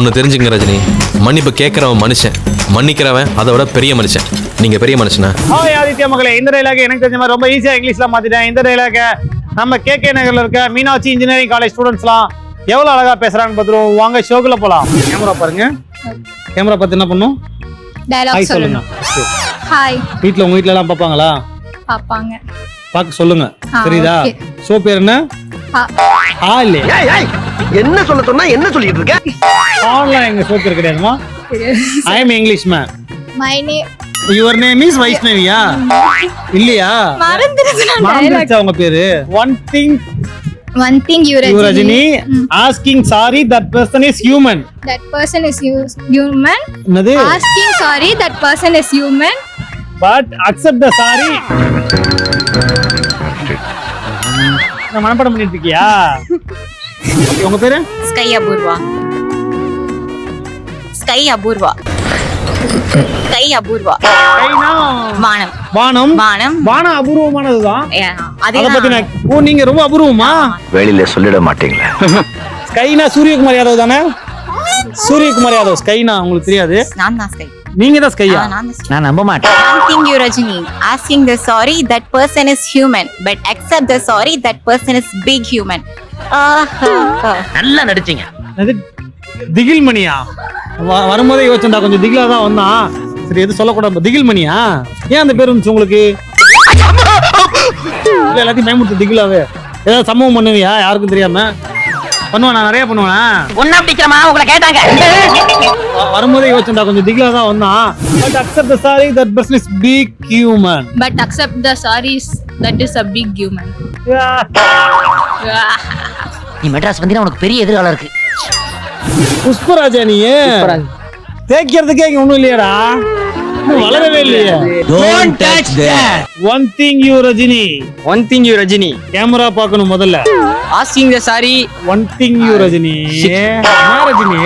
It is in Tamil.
ஒன்று தெரிஞ்சுங்க ரஜினி, மன்னிப்பு கேட்குறவன் மனுஷன், மன்னிக்கிறவன் அதை விட பெரிய மனுஷன். நீங்க பெரிய மனுஷனா? ஹாய் ஆதித்யா மகளே, இந்த டைலாக் எனக்கு தெரிஞ்ச மாதிரி ரொம்ப ஈஸியா இங்கிலீஷ்ல மாத்திட்டேன். இந்த டைலாக நம்ம கேகே நகர்ல இருக்க மீனாட்சி இன்ஜினியரிங் காலேஜ் ஸ்டூடெண்ட்ஸ்லாம் எவ்வளவு அழகா பேசுறாங்கன்னு பார்த்துருவோம். வாங்க ஷோக்குள்ள போலாம். கேமரா பாருங்க. கேமரா பார்த்து என்ன பண்ணும்? டயலாக் சொல்லுங்க. ஹாய். வீட்ல உங்க வீட்ல எல்லாம் பாப்பாங்களா? பாப்பாங்க. பாக்க சொல்லுங்க. சரிதா? ஷோ பேர் என்ன? இல்ல. என்ன சொல்ல சொன்னா என்ன சொல்லிட்டு இருக்க? ஆன்லைன் எங்க ஷோ பேர் கிடையாதுமா? I am English man. My name. Your name is வைஷ்ணவியா? இல்லையா? மறந்துருச்சா உங்க பேரு? One thing you Rajini asking sorry that person is human. That person is human. என்னது? Asking sorry that person is human. But accept the sorry. நான் மனப்பாடம் பண்ணிட்டு இருக்கியா? உங்க பேரு? Sky Apoorva. Sky Apoorva. Sky Apoorva. ஸ்கைனா வானம். வானம். வானம். வானம் அபூர்வமானதுதான். அதே அத பத்தி நான் நீங்க ரொம்ப அபூர்வமா? வெளியில சொல்லிட மாட்டீங்களா? ஸ்கைனா சூரியகுமார் யாதவ் தானே? சூரியகுமார் யாதவ் ஸ்கைனா உங்களுக்கு தெரியாது? நான் தான் ஸ்கை. நீங்க தான் ஸ்கையா? நான் நம்ப மாட்டேன். One thing you Rajini asking the sorry that person is human but accept the sorry that person is big human. நல்லா நடிச்சீங்க. அது திகில் மணியா? வரும்போதே யோசிச்சா கொஞ்சம் திகிலா தான் வந்தான். சரி எது சொல்லக்கூடாது. திகில் மணியா? ஏன் அந்த பேர் வந்துச்சு உங்களுக்கு? எல்லாத்தையும் பயமுறுத்து திகிலாவே. ஏதாவது சம்பவம் பண்ணுவியா யாருக்கும் தெரியாம? பண்ணுவானா? நிறைய பண்ணுவானா? ஒண்ணா பிடிக்கிறமா உங்களை கேட்டாங்க. வரும்போதே யோசிச்சா கொஞ்சம் திகிலா தான் வந்தான். But accept the sorry that person is big human. But accept the sorry that is a big human. நீ மெட்ராஸ் வந்தீங்கன்னா உனக்கு பெரிய எதிர்காலம் இருக்கு. புஷ்பராஜா நீ தேய்க்கிறதுக்கே இங்க ஒண்ணும் இல்லையாடா? வளரவே இல்லையா? Don't touch that. One thing you Rajini. Camera பார்க்கணும் முதல்ல. Asking the sorry. One thing you Rajini. என்ன ரஜினி?